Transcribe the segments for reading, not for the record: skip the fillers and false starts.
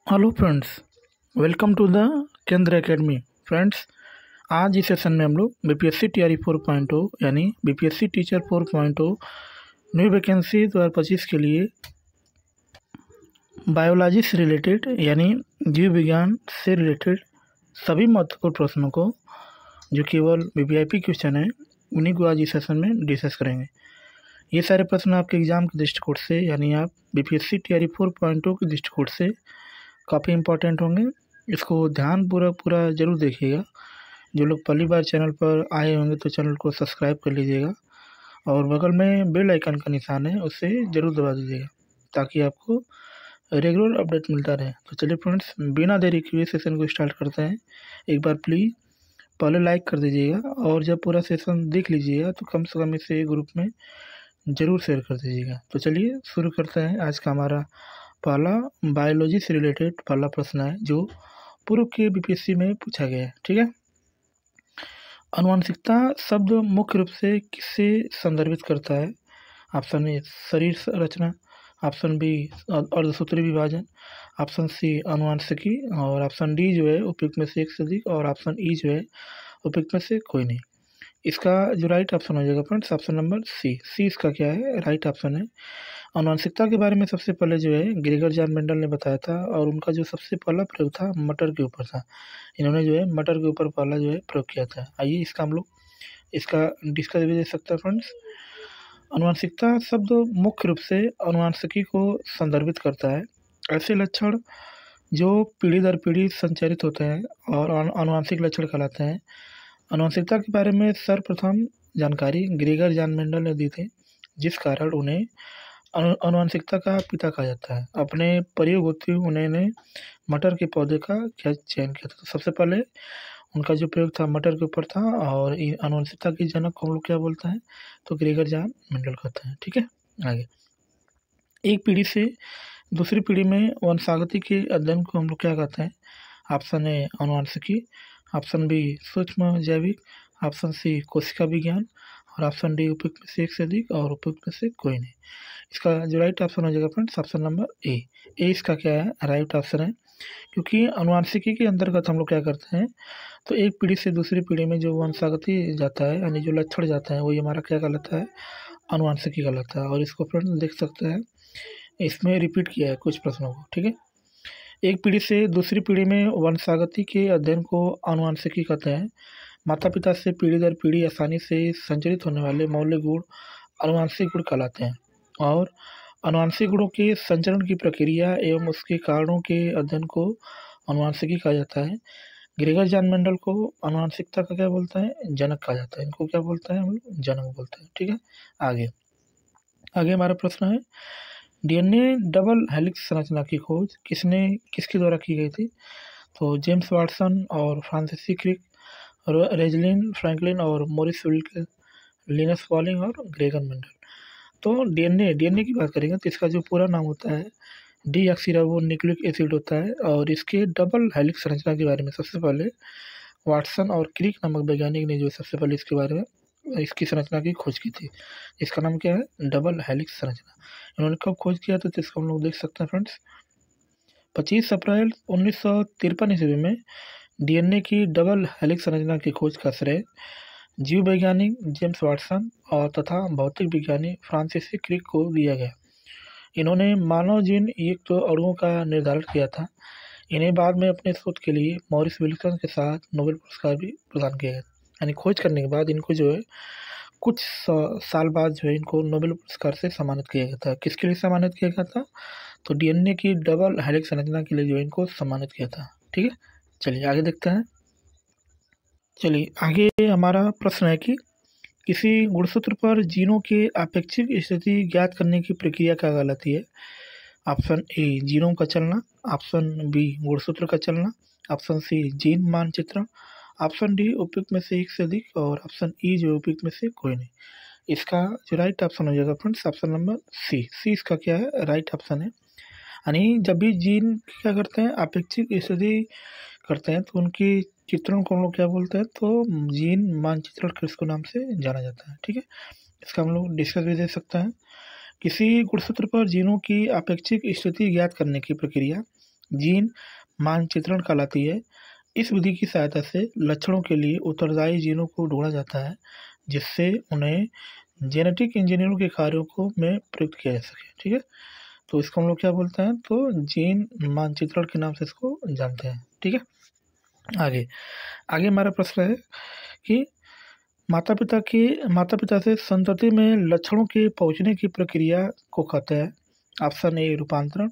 Hello friends, welcome to the Kendra academy. Friends, आज इस session में हम लोग बीपीएससी टीआरई 4.0 यानी बीपीएससी टीचर 4.0 न्यू वैकेंसी 2025 के लिए बायोलॉजी से रिलेटेड यानी जीव विज्ञान से रिलेटेड सभी महत्वपूर्ण प्रश्नों को जो केवल वीवीआईपी क्वेश्चन है उन्हीं को आज इस सेशन में डिस्कस करेंगे। ये सारे प्रश्न आपके एग्जाम के दृष्टिकोण से यानी आप बीपीएससी टीआरई 4.0 के दृष्टिकोण से काफ़ी इम्पोर्टेंट होंगे। इसको ध्यान पूरा ज़रूर देखिएगा। जो लोग पहली बार चैनल पर आए होंगे तो चैनल को सब्सक्राइब कर लीजिएगा और बगल में बेल आइकन का निशान है उसे ज़रूर दबा दीजिएगा ताकि आपको रेगुलर अपडेट मिलता रहे। तो चलिए फ्रेंड्स, बिना देरी किए सेशन को स्टार्ट करते हैं। एक बार प्लीज़ पहले लाइक कर दीजिएगा और जब पूरा सेशन देख लीजिएगा तो कम से कम इसे ग्रुप में ज़रूर शेयर कर दीजिएगा। तो चलिए शुरू करते हैं। आज का हमारा पहला बायोलॉजी से रिलेटेड पहला प्रश्न है जो पूर्व के बीपीएससी में पूछा गया है। ठीक है, आनुवंशिकता शब्द मुख्य रूप से किससे संदर्भित करता है? ऑप्शन ए शरीर रचना, ऑप्शन बी अर्धसूत्री विभाजन, ऑप्शन सी आनुवंशिकी और ऑप्शन डी जो है उपयुक्त में से एक से अधिक और ऑप्शन ई जो है उपयुक्त में से कोई नहीं। इसका जो राइट ऑप्शन हो जाएगा फ्रेंड्स ऑप्शन नंबर सी इसका क्या है राइट ऑप्शन है। आनुवंशिकता के बारे में सबसे पहले जो है ग्रेगर जॉन मेंडल ने बताया था और उनका जो सबसे पहला प्रयोग था मटर के ऊपर था। इन्होंने जो है मटर के ऊपर पहला जो है प्रयोग किया था। आइए इसका हम लोग इसका डिस्कस भी दे सकते हैं फ्रेंड्स। आनुवंशिकता शब्द मुख्य रूप से आनुवंशिकी को संदर्भित करता है। ऐसे लक्षण जो पीढ़ी दर पीढ़ी संचारित होते हैं और आनुवंशिक लक्षण कहलाते हैं। आनुवंशिकता के बारे में सर्वप्रथम जानकारी ग्रेगर जॉन मेंडल ने दी थी, जिस कारण उन्हें आनुवंशिकता का पिता कहा जाता है। अपने प्रयोग होते हुए उन्होंने मटर के पौधे का चयन किया था। तो सबसे पहले उनका जो प्रयोग था मटर के ऊपर था और आनुवंशिकता के जनक को हम लोग क्या बोलते हैं तो ग्रेगर जॉन मेंडल कहते हैं। ठीक है, आगे एक पीढ़ी से दूसरी पीढ़ी में वंशागति के अध्ययन को हम लोग क्या कहते हैं? ऑप्शन ए आनुवंशिकी, ऑप्शन बी सूक्ष्म जैविक, ऑप्शन सी कोशिका विज्ञान और ऑप्शन डी उपयुक्त में से एक से अधिक और उपयुक्त में से कोई नहीं। इसका जो राइट ऑप्शन हो जाएगा फ्रेंड्स ऑप्शन नंबर ए इसका क्या है राइट ऑप्शन है। क्योंकि आनुवंशिकी के अंतर्गत हम लोग क्या करते हैं तो एक पीढ़ी से दूसरी पीढ़ी में जो वंशागति जाता है यानी जो लक्षण जाता है वही हमारा क्या कहलाता है आनुवंशिकी कहलाता है। और इसको फ्रेंड्स देख सकते हैं, इसमें रिपीट किया है कुछ प्रश्नों को। ठीक है, एक पीढ़ी से दूसरी पीढ़ी में वंशागति के अध्ययन को आनुवंशिकी कहते हैं। माता पिता से पीढ़ी दर पीढ़ी आसानी से संचरित होने वाले मौलिक गुण आनुवंशिक गुण कहलाते हैं और आनुवंशिक गुणों के संचरण की प्रक्रिया एवं उसके कारणों के अध्ययन को आनुवंशिकी कहा जाता है। ग्रेगर जॉन मेंडल को आनुवंशिकता का क्या बोलता है जनक कहा जाता है। इनको क्या बोलता है हम लोग जनक बोलते हैं। ठीक है, आगे हमारा प्रश्न है डीएनए डबल हेलिक्स संरचना की खोज किसके द्वारा की गई थी? तो जेम्स वाटसन और फ्रांसिस क्रिक, रेजलिन फ्रैंकलिन और मॉरिस विल्क, लिनस पॉलिंग और ग्रेगर मेंडल। तो डीएनए की बात करेंगे तो इसका जो पूरा नाम होता है डीऑक्सीराइबो न्यूक्लिक एसिड होता है और इसके डबल हेलिक्स संरचना के बारे में सबसे पहले वाटसन और क्रिक नामक वैज्ञानिक ने जो सबसे पहले इसके बारे में इसकी संरचना की खोज की थी। इसका नाम क्या है डबल हेलिक्स संरचना। इन्होंने कब खोज किया था तो इसको हम लोग देख सकते हैं फ्रेंड्स 25 अप्रैल 1953 ईस्वी में डीएनए की डबल हेलिक्स संरचना की खोज का श्रेय जीव वैज्ञानिक जेम्स वाटसन और तथा भौतिक विज्ञानी फ्रांसिस क्रिक को दिया गया। इन्होंने मानव जीन युक्त अणुओं का निर्धारण किया था। इन्हें बाद में अपने शोध के लिए मॉरिस विल्सन के साथ नोबेल पुरस्कार भी प्रदान किया गया। यानी खोज करने के बाद इनको जो है कुछ साल बाद जो है इनको नोबेल पुरस्कार से सम्मानित किया गया था। किसके लिए सम्मानित किया गया था? तो डीएनए की डबल हेलिक्स संरचना के लिए जो है इनको सम्मानित किया था। ठीक है, चलिए आगे देखते हैं। चलिए आगे हमारा प्रश्न है कि किसी गुणसूत्र पर जीनों के अपेक्षित स्थिति ज्ञात करने की प्रक्रिया क्या कहलाती है? ऑप्शन ए जीनों का चलना, ऑप्शन बी गुणसूत्र का चलना, ऑप्शन सी जीन मानचित्रण, ऑप्शन डी उपयुक्त में से एक से अधिक और ऑप्शन ई जो उपयुक्त में से कोई नहीं। इसका जो राइट ऑप्शन हो जाएगा फ्रेंड्स ऑप्शन नंबर सी इसका क्या है राइट ऑप्शन है। यानी जब भी जीन क्या करते हैं अपेक्षित स्थिति करते हैं तो उनकी चित्रण को हम लोग क्या बोलते हैं तो जीन मानचित्रण किसको नाम से जाना जाता है। ठीक है, इसका हम लोग डिस्कस भी दे सकते हैं। किसी गुणसूत्र पर जीनों की अपेक्षित स्थिति ज्ञात करने की प्रक्रिया जीन मानचित्रण कहलाती है। इस विधि की सहायता से लक्षणों के लिए उत्तरदायी जीनों को ढूंढा जाता है, जिससे उन्हें जेनेटिक इंजीनियरिंग के कार्यों को में प्रयुक्त किया जा सके। ठीक है, तो इसको हम लोग क्या बोलते हैं, तो जीन मानचित्रण के नाम से इसको जानते हैं। ठीक है, आगे आगे हमारा प्रश्न है कि माता पिता से संतति में लक्षणों के पहुंचने की प्रक्रिया को कहते हैं। ऑप्शन ए रूपांतरण,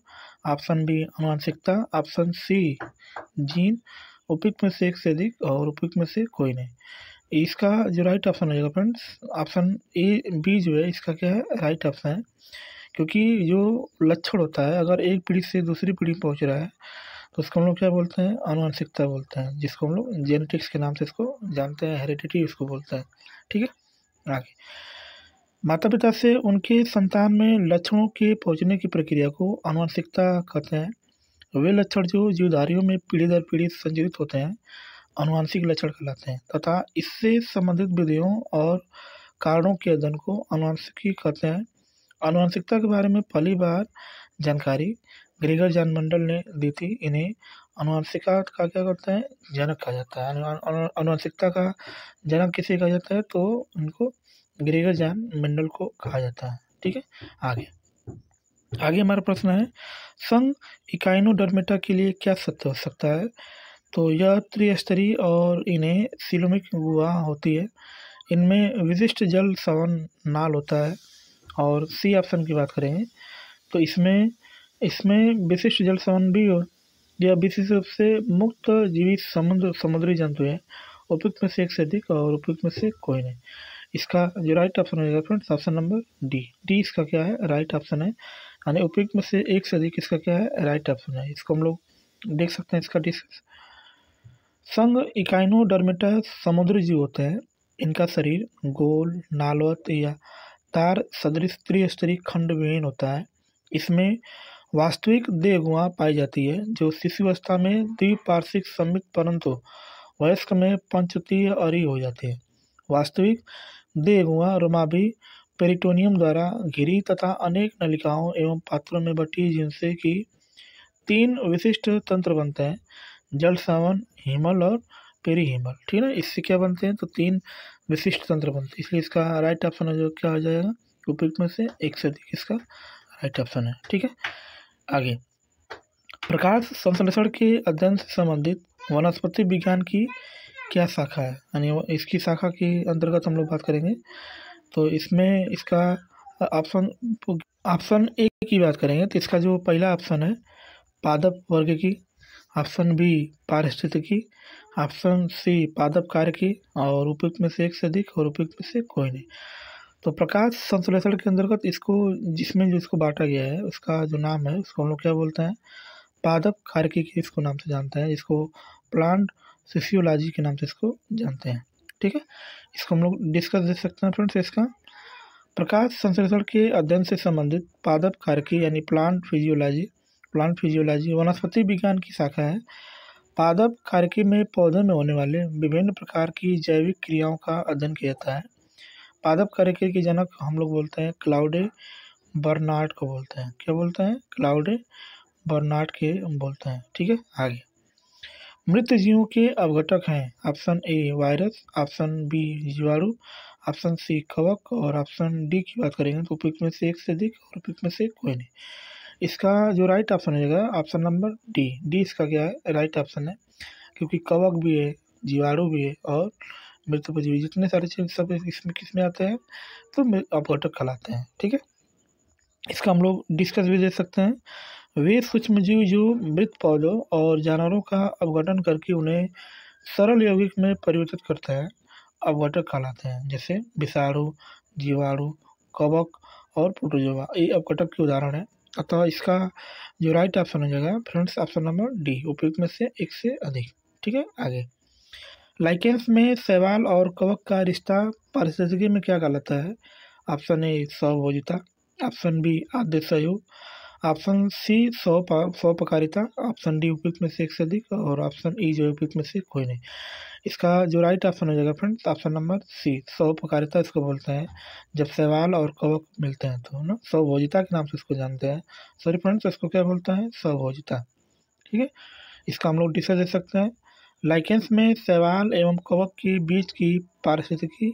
ऑप्शन बी आनुवंशिकता, ऑप्शन सी जीन, उपयुक्त में से एक से अधिक और उपयुक्त में से कोई नहीं। इसका जो राइट ऑप्शन हो जाएगा फ्रेंड्स, ऑप्शन ए बी जो है इसका क्या है, राइट ऑप्शन है। क्योंकि जो लक्षण होता है अगर एक पीढ़ी से दूसरी पीढ़ी में पहुंच रहा है तो उसको हम लोग क्या बोलते हैं, आनुवंशिकता बोलते हैं, जिसको हम लोग जेनेटिक्स के नाम से इसको जानते हैं, हेरिडिटी इसको बोलते हैं। ठीक है, आगे माता पिता से उनके संतान में लक्षणों के पहुंचने की प्रक्रिया को आनुवंशिकता कहते हैं। वे लक्षण जो जीवधारियों में पीढ़ी दर पीढ़ी संचारित होते हैं आनुवंशिक लक्षण कहलाते हैं, तथा इससे संबंधित विधियों और कारणों के अध्ययन को आनुवंशिकी कहते हैं। आनुवंशिकता के बारे में पहली बार जानकारी ग्रेगर जॉन मेंडल ने दी थी। इन्हें आनुवंशिकता का क्या करते हैं, जनक कहा जाता है। आनुवंशिकता का जनक किसे कहा जाता है, तो उनको ग्रेगर जॉन मेंडल को कहा जाता है। ठीक है, आगे आगे हमारा प्रश्न है, संघ इकाइनोडर्मेटा के लिए क्या सत्य हो सकता है। तो यह त्रिस्तरीय और इन्हें सिलोमिक गुहा होती है। इनमें विशिष्ट जल सवन नाल होता है। और सी ऑप्शन की बात करेंगे तो इसमें इसमें विशिष्ट जल सवन भी हो, यह विशेष रूप से मुक्त जीवित समुद्री जंतु है। उपयुक्त में से एक से अधिक और उपयुक्त में से कोई नहीं। इसका जो राइट ऑप्शन हो जाएगा friends, option number D. D इसका क्या है, राइट ऑप्शन है। यानी उपयुक्त में से एक से अधिक इसका क्या है, राइट ऑप्शन है। इसको हम लोग देख सकते हैं इसका डिस्कस। संघ इकाइनोडर्मेटा समुद्री जीव होते हैं। इनका शरीर गोल, नालवत या तार सदृश त्रिस्तरीय खंड विहीन होता है। इसमें वास्तविक देह गुहा पाई जाती है, जो शिशुअवस्था में द्विपार्श्विक सममित परंतु वयस्क में पंचतीय अरी हो जाती है। वास्तविक देह गुहा रोमाभी पेरिटोनियम द्वारा घिरी तथा अनेक नलिकाओं एवं पात्रों में बटी, जिनसे कि 3 विशिष्ट तंत्र बनते हैं, जल सावन, हिमल और पेरीहिमल। ठीक है ना, इससे क्या बनते हैं, तो 3 विशिष्ट तंत्र बनते हैं। इसलिए इसका राइट ऑप्शन जो क्या हो जाएगा, उपयुक्त में से एक से अधिक इसका राइट ऑप्शन है। ठीक है, आगे प्रकाश संश्लेषण के अध्ययन से संबंधित वनस्पति विज्ञान की क्या शाखा है, यानी इसकी शाखा के अंतर्गत हम लोग बात करेंगे। तो इसमें इसका ऑप्शन ए की बात करेंगे तो इसका जो पहला ऑप्शन है पादप वर्ग की, ऑप्शन बी पारिस्थितिकी, ऑप्शन सी पादप कार्य की और उपयुक्त में से एक से अधिक और उपयुक्त में से कोई नहीं। तो प्रकाश संश्लेषण के अंतर्गत इसको जिसमें जो इसको बांटा गया है उसका जो नाम है उसको हम लोग क्या बोलते हैं, पादप कार्य की इसको नाम से जानते हैं, जिसको प्लांट फिजियोलॉजी के नाम से इसको जानते हैं। ठीक है, इसको हम लोग डिस्कस दे सकते हैं फ्रेंड्स। इसका प्रकाश संश्लेषण के अध्ययन से संबंधित पादप कार्य यानी प्लांट फिजियोलॉजी वनस्पति विज्ञान की शाखा है। पादप कार्य में पौधे में होने वाले विभिन्न प्रकार की जैविक क्रियाओं का अध्ययन किया जाता है। पादप कार्य के जनक हम लोग बोलते हैं क्लाउडे बर्नार्ड को बोलते हैं। क्या बोलते हैं, क्लाउडे बर्नार्ड के बोलते हैं। ठीक है, आगे मृत जीवों के अवघटक हैं। Option A virus, option B जीवाणु, ऑप्शन सी कवक और ऑप्शन डी की बात करेंगे तो उपयुक्त में से एक से अधिक और उपयुक्त में से कोई नहीं। इसका जो राइट ऑप्शन हो जाएगा ऑप्शन नंबर डी। डी इसका क्या है, राइट ऑप्शन है। क्योंकि कवक भी है, जीवाणु भी है और मृतोपजीवी जितने सारे चीज सब इसमें किसमें आते हैं, तो अपघटक कहलाते हैं। ठीक है, इसका हम लोग डिस्कस भी दे सकते हैं। वे सूक्ष्मजीव जो मृत पौधों और जानवरों का अपघटन करके उन्हें सरल यौगिक में परिवर्तित करते हैं, अपघटक कहलाते हैं। जैसे विषाणु, जीवाणु, कवक और प्रोटोजोआ, ये अपघटक के उदाहरण है। अतः इसका जो राइट ऑप्शन हो जाएगा फ्रेंड्स, ऑप्शन नंबर डी, उपयुक्त में से एक से अधिक। ठीक है, आगे लाइकेंस में शैवाल और कवक का रिश्ता पारिस्थितिकी में क्या कहलाता है। ऑप्शन ए स्वभोजिता, ऑप्शन बी आद्य सहयोग, ऑप्शन सी स्वपकारिता, ऑप्शन डी उपयुक्त में से एक से अधिक और ऑप्शन ई जो उपयुक्त में से कोई नहीं। इसका जो राइट ऑप्शन हो जाएगा फ्रेंड्स, ऑप्शन नंबर सी, स्वपकारिता इसको बोलते हैं। जब शैवाल और कवक मिलते हैं तो ना स्वभोजिता के नाम से इसको जानते हैं। सॉरी फ्रेंड्स, इसको क्या बोलते हैं, स्वभोजिता। ठीक है। इसका हम लोग डिस्कस दे सकते हैं। लाइकेंस में शैवाल एवं कवक के बीच की पारिस्थितिकी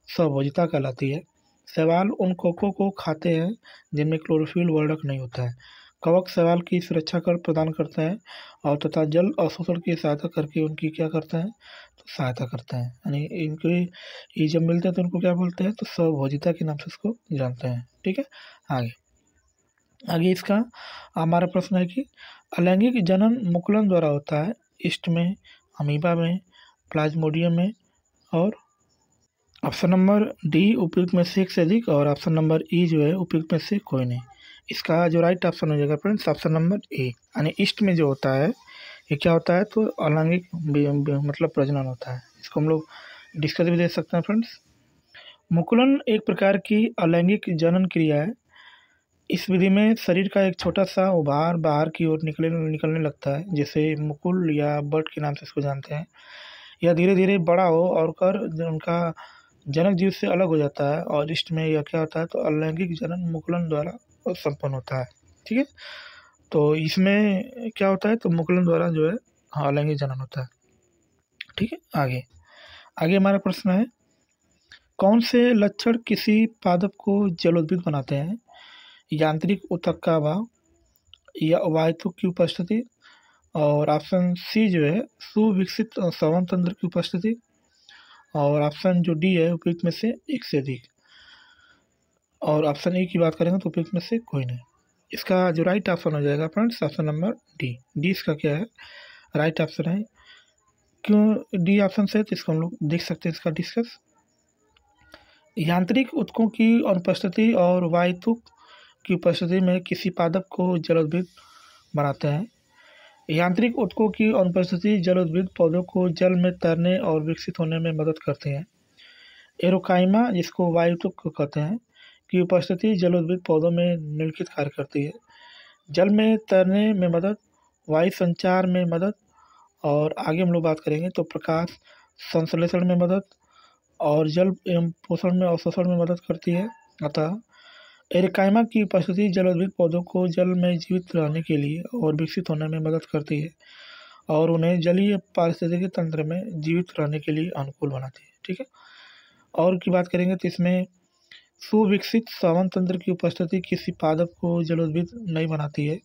सहभोजिता कहलाती है। शैवाल उन कवकों को खाते हैं जिनमें क्लोरोफिल वर्णक नहीं होता है। कवक शैवाल की सुरक्षा कर प्रदान करते हैं और तथा जल अवशोषण की सहायता करके उनकी क्या करते हैं, तो सहायता करते हैं। यानी इनके ये जब मिलते हैं तो उनको क्या बोलते हैं, तो सहभोजिता के नाम से उसको जानते हैं। ठीक है। आगे आगे इसका हमारा प्रश्न है कि अलैंगिक जनन मुकुलन द्वारा होता है। ईस्ट में, अमीबा में, प्लाज्मोडियम में और ऑप्शन नंबर डी उपयुक्त में से एक से अधिक और ऑप्शन नंबर ई जो है उपयुक्त में से कोई नहीं। इसका जो राइट ऑप्शन हो जाएगा फ्रेंड्स ऑप्शन नंबर ए, यानी ईस्ट में जो होता है ये क्या होता है, तो अलैंगिक मतलब प्रजनन होता है। इसको हम लोग डिस्कस भी दे सकते हैं फ्रेंड्स। मुकुलन एक प्रकार की अलैंगिक जनन क्रिया है। इस विधि में शरीर का एक छोटा सा उभार बाहर की ओर निकलने लगता है, जैसे मुकुल या बट के नाम से इसको जानते हैं। यह धीरे धीरे बड़ा हो और कर उनका जनक जीव से अलग हो जाता है और इष्ट में यह क्या होता है, तो अलैंगिक जनन मुकुलन द्वारा संपन्न होता है। ठीक है। तो इसमें क्या होता है, तो मुकुलन द्वारा जो है अलैंगिक जनन होता है। ठीक है। आगे आगे हमारा प्रश्न है, कौन से लक्षण किसी पादप को जलोद्भिद बनाते हैं? यांत्रिक ऊतक का अभाव या वायतुक की उपस्थिति और ऑप्शन सी जो है सुविकसित श्रवण तंत्र की उपस्थिति और ऑप्शन जो डी है उपयुक्त में से एक से अधिक और ऑप्शन ए की बात करेंगे तो उपयुक्त में से कोई नहीं। इसका जो राइट ऑप्शन हो जाएगा friends option number D. D इसका क्या है, राइट ऑप्शन है। क्यों डी ऑप्शन से, तो इसको हम लोग देख सकते हैं इसका डिस्कस। यांत्रिक ऊतकों की अनुपस्थिति और वायतुक की उपस्थिति में किसी पादप को जलोद्भिद बनाते हैं। यांत्रिक ऊतकों की अनुपस्थिति जलोद्भिद पौधों को जल में तैरने और विकसित होने में मदद करती है। एरोकाइमा जिसको वायुतुक कहते हैं की उपस्थिति जलोद्भिद पौधों में निम्नलिखित कार्य करती है। जल में तैरने में मदद, वायु संचार में मदद और आगे हम लोग बात करेंगे तो प्रकाश संश्लेषण में मदद और जल एवं पोषण में अवशोषण में मदद करती है। अतः एरिकाइमा की उपस्थिति जलोद्भिद पौधों को जल में जीवित रहने के लिए और विकसित होने में मदद करती है और उन्हें जलीय पारिस्थितिकी तंत्र में जीवित रहने के लिए अनुकूल बनाती है। ठीक है। और की बात करेंगे तो इसमें सुविकसित श्रवण तंत्र की उपस्थिति किसी पादप को जलोद्भिद नहीं बनाती है,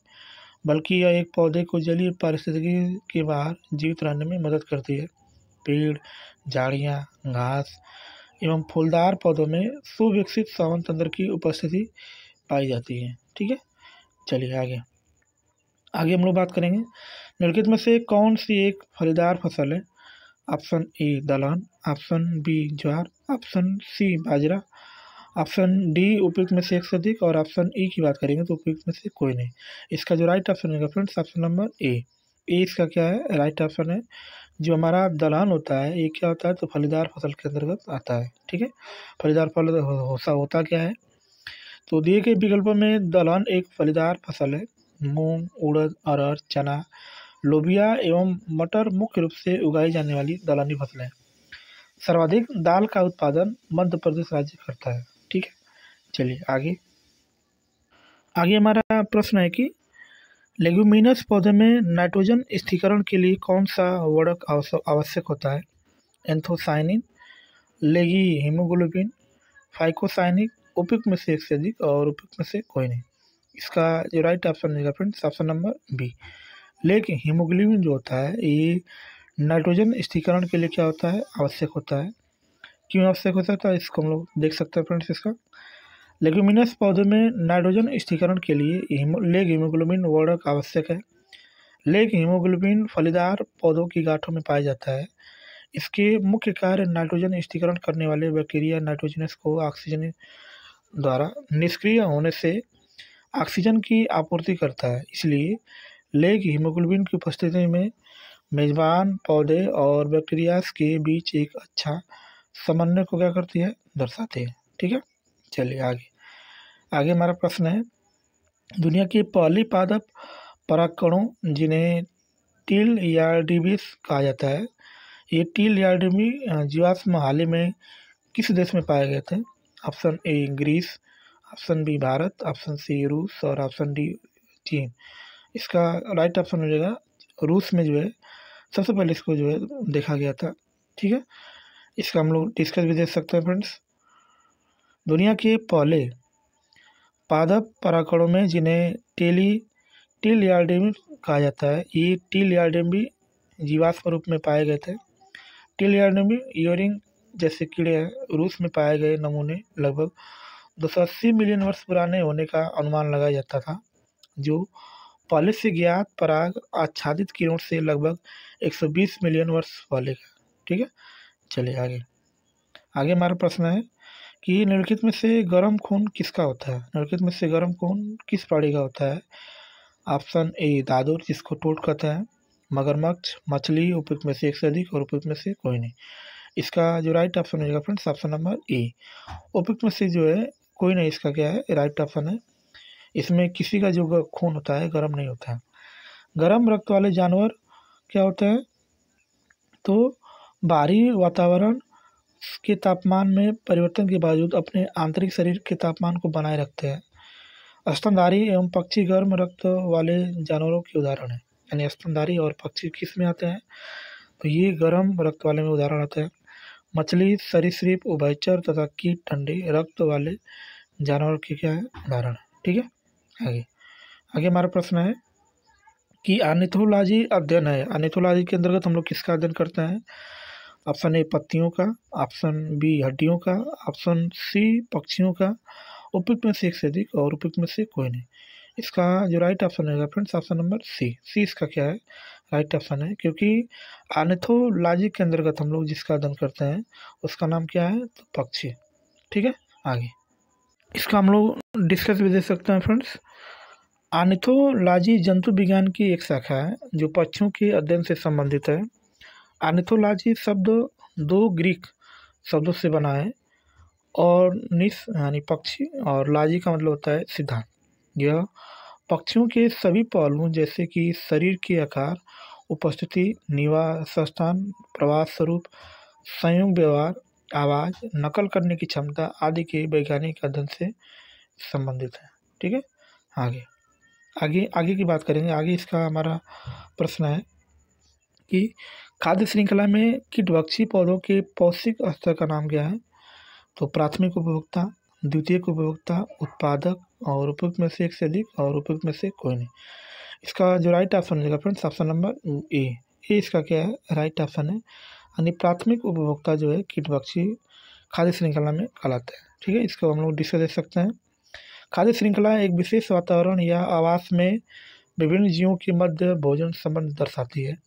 बल्कि यह एक पौधे को जलीय पारिस्थितिकी के बाहर जीवित रहने में मदद करती है। पेड़, झाड़ियाँ, घास एवं फूलदार पौधों में सुविकसित श्रवण तंत्र की उपस्थिति पाई जाती है। ठीक है। चलिए आगे आगे हम लोग बात करेंगे निम्नलिखित में से कौन सी एक फलीदार फसल है? ऑप्शन ए दलहन, ऑप्शन बी ज्वार, ऑप्शन सी बाजरा, ऑप्शन डी उपयुक्त में से एक से अधिक और ऑप्शन ई की बात करेंगे तो उपयुक्त में से कोई नहीं। इसका जो राइट ऑप्शन होगा फ्रेंड्स ऑप्शन नंबर ए। ए इसका क्या है, राइट ऑप्शन है। जो हमारा दलहन होता है ये क्या होता है, तो फलीदार फसल के अंतर्गत आता है। ठीक है। फलीदार फल होता क्या है, तो दिए गए विकल्पों में दलहन एक फलीदार फसल है। मूंग, उड़द, अरहर, चना, लोबिया एवं मटर मुख्य रूप से उगाई जाने वाली दलहनी फसलें हैं। सर्वाधिक दाल का उत्पादन मध्य प्रदेश राज्य करता है। ठीक है। चलिए आगे आगे हमारा प्रश्न है कि लेग्यूमिनस पौधे में नाइट्रोजन स्थिरीकरण के लिए कौन सा वर्णक आवश्यक होता है? एंथोसाइनिन, लेगी हीमोग्लोबिन, फाइकोसाइनिक, उपयुक्त में से एक से अधिक और उपयुक्त में से कोई नहीं। इसका जो राइट ऑप्शन है फ्रेंड्स ऑप्शन नंबर बी। लेकिन हीमोग्लोबिन जो होता है ये नाइट्रोजन स्थिरीकरण के लिए क्या होता है, आवश्यक होता है। क्यों आवश्यक होता है, तो इसको हम लोग देख सकते हैं फ्रेंड्स। इसका लेग्यूमिनस पौधे में नाइट्रोजन स्थिरीकरण के लिए लेग हीमोग्लोबिन वर्णक आवश्यक है। लेग हीमोग्लोबिन फलीदार पौधों की गांठों में पाया जाता है। इसके मुख्य कार्य नाइट्रोजन स्थिरीकरण करने वाले बैक्टीरिया नाइट्रोजनस को ऑक्सीजन द्वारा निष्क्रिय होने से ऑक्सीजन की आपूर्ति करता है। इसलिए लेग हीमोग्लोबिन की उपस्थिति में मेजबान पौधे और बैक्टीरियाज के बीच एक अच्छा समन्वय को क्या करती है, दर्शाते हैं। ठीक है। चलिए आगे आगे हमारा प्रश्न है, दुनिया की पहली पादप परागकणों जिन्हें टील या डिबिस कहा जाता है, ये टील या डिबी जीवाश्म हाल ही में किस देश में पाए गए थे? Option A Greece, option B Bharat, option C रूस और ऑप्शन डी चीन। इसका राइट ऑप्शन हो जाएगा रूस में जो है सबसे पहले इसको जो है देखा गया था। ठीक है, इसका हम लोग डिस्कस भी देख सकते हैं फ्रेंड्स। दुनिया के पहले पादप परागकणों में जिन्हें टीलियाडेमी कहा जाता है, ये टीलियाडेमी जीवाश्म रूप में पाए गए थे। टीलियाडेमी ईयरिंग जैसे कीड़े रूस में पाए गए नमूने लगभग 280 मिलियन वर्ष पुराने होने का अनुमान लगाया जाता था, जो पहले से ज्ञात पराग आच्छादित कीड़ों से लगभग 120 मिलियन वर्ष पहले का। ठीक है, चलिए आगे हमारा प्रश्न है कि निम्नलिखित में से गर्म खून किसका होता है? निम्नलिखित में से गर्म खून किस प्राणी का होता है? ऑप्शन ए दादुर, जिसको टोड कहते हैं, मगरमच्छ, मछली, उपयुक्त में से एक से अधिक और उपयुक्त में से कोई नहीं। इसका जो राइट ऑप्शन हो जाएगा फ्रेंड्स ऑप्शन नंबर ए, उपयुक्त में से जो है कोई नहीं, इसका क्या है राइट ऑप्शन है। इसमें किसी का जो खून होता है गर्म नहीं होता है। गर्म रक्त वाले जानवर क्या होते हैं? तो बाहरी वातावरण के तापमान में परिवर्तन के बावजूद अपने आंतरिक शरीर के तापमान को बनाए रखते हैं। स्तनधारी एवं पक्षी गर्म रक्त वाले जानवरों के उदाहरण हैं। यानी स्तनधारी और पक्षी किस में आते हैं? तो ये गर्म रक्त वाले में उदाहरण आते हैं। मछली, सरीसृप, उभयचर तथा कीट ठंडे रक्त वाले जानवर के क्या है उदाहरण है। ठीक है, आगे हमारा प्रश्न है कि ऑर्निथोलॉजी अध्ययन है। ऑर्निथोलॉजी के अंतर्गत हम लोग किसका अध्ययन करते हैं? ऑप्शन ए पत्तियों का, ऑप्शन बी हड्डियों का, ऑप्शन सी पक्षियों का, उपयुक्त में से एक से अधिक और उपयुक्त में से कोई नहीं। इसका जो राइट ऑप्शन रहेगा फ्रेंड्स ऑप्शन नंबर सी। इसका क्या है राइट ऑप्शन है, क्योंकि ऑर्निथोलॉजी के अंतर्गत हम लोग जिसका अध्ययन करते हैं उसका नाम क्या है? तो पक्षी। ठीक है, आगे इसका हम लोग डिस्कस भी दे सकते हैं फ्रेंड्स। ऑर्निथोलॉजी जंतु विज्ञान की एक शाखा है जो पक्षियों के अध्ययन से संबंधित है। ऑर्निथोलॉजी शब्द दो ग्रीक शब्दों से बना है, और निस यानी पक्षी और लॉजी का मतलब होता है सिद्धांत। यह पक्षियों के सभी पहलुओं जैसे कि शरीर के आकार, उपस्थिति, निवास स्थान, प्रवास स्वरूप, संयोग व्यवहार, आवाज़, नकल करने की क्षमता आदि के वैज्ञानिक अध्ययन से संबंधित है। ठीक है, आगे की बात करेंगे। आगे इसका हमारा प्रश्न है कि खाद्य श्रृंखला में कीटभक्षी पौधों के पौष्टिक स्तर का नाम क्या है? तो प्राथमिक उपभोक्ता, द्वितीयक उपभोक्ता, उत्पादक और उपयुक्त में से एक से अधिक और उपयुक्त में से कोई नहीं। इसका जो राइट ऑप्शन हो जाएगा फ्रेंड्स ऑप्शन नंबर ए। इसका क्या है राइट ऑप्शन है, यानी प्राथमिक उपभोक्ता जो है कीटभक्षी खाद्य श्रृंखला में कहलाता है। ठीक है, इसको हम लोग डिस्कस दे सकते हैं। खाद्य श्रृंखला एक विशेष वातावरण या आवास में विभिन्न जीवों के मध्य भोजन संबंध दर्शाती है।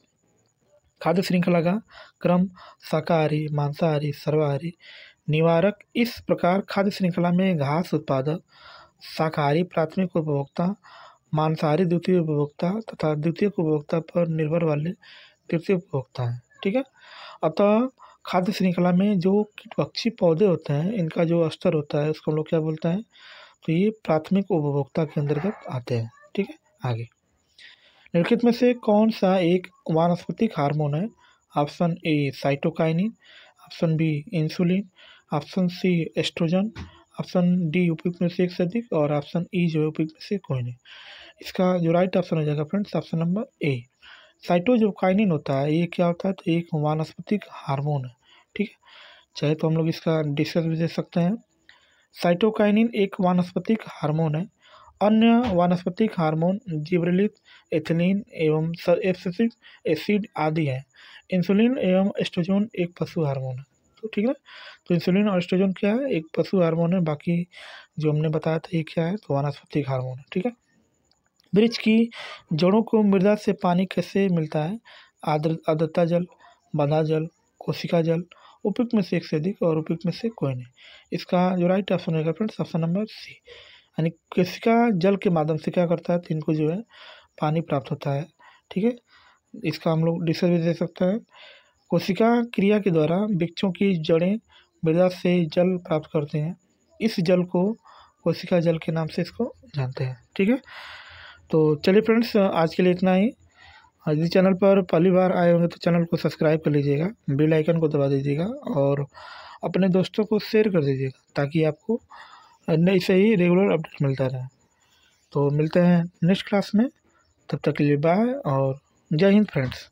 खाद्य श्रृंखला का क्रम शाकाहारी, मांसाहारी, सर्वाहारी, निवारक। इस प्रकार खाद्य श्रृंखला में घास उत्पादक शाकाहारी प्राथमिक उपभोक्ता, मांसाहारी द्वितीय उपभोक्ता तथा द्वितीय उपभोक्ता पर निर्भर वाले तृतीय उपभोक्ता हैं। ठीक है, अतः खाद्य श्रृंखला में जो कीटभक्षी पौधे होते हैं इनका जो स्तर होता है उसको हम लोग क्या बोलते हैं? तो ये प्राथमिक उपभोक्ता के अंतर्गत आते हैं। ठीक है, आगे निम्नलिखित में से कौन सा एक वानस्पतिक हार्मोन है? Option A cytokinin, option B insulin, option C estrogen, option D उपयुक्त में से एक से अधिक और ऑप्शन ई जो है उपयुक्त में से कोई नहीं। इसका जो राइट ऑप्शन हो जाएगा friends option number A. Cytokinin होता है, ये क्या होता है? तो एक वानस्पतिक हार्मोन है। ठीक है, चाहे तो हम लोग इसका डिस्कस भी दे सकते हैं। साइटोकाइनिन एक वानस्पतिक हार्मोन है। अन्य वानस्पतिक हार्मोन जिबरेलिक, एथिलीन एवं सल्फ्यूरिक एसिड आदि हैं। इंसुलिन एवं एस्ट्रोजन एक पशु हार्मोन है। तो ठीक है, तो इंसुलिन और एस्ट्रोजन क्या है? एक पशु हार्मोन है। बाकी जो हमने बताया था ये क्या है? तो वानस्पतिक हार्मोन है। ठीक है, वृक्ष की जड़ों को मृदा से पानी कैसे मिलता है? आर्द्रता जल, बंधा जल, कोशिका जल, उपयुक्त में से एक से अधिक और उपयुक्त में से कोई नहीं। इसका जो राइट ऑप्शन होगा फ्रेंड्स ऑप्शन नंबर सी, यानी कोशिका जल के माध्यम से क्या करता है? तो इनको जो है पानी प्राप्त होता है। ठीक है, इसका हम लोग डिस्कस भी दे सकते हैं। कोशिका क्रिया के द्वारा वृक्षों की जड़ें मृदा से जल प्राप्त करते हैं। इस जल को कोशिका जल के नाम से इसको जानते हैं। ठीक है, तो चलिए फ्रेंड्स आज के लिए इतना ही। यदि चैनल पर पहली बार आए होंगे तो चैनल को सब्सक्राइब कर लीजिएगा, बेल आइकन को दबा दीजिएगा और अपने दोस्तों को शेयर कर दीजिएगा ताकि आपको नई से ही रेगुलर अपडेट मिलता रहे। तो मिलते हैं नेक्स्ट क्लास में, तब तक के लिए बाय और जय हिंद फ्रेंड्स।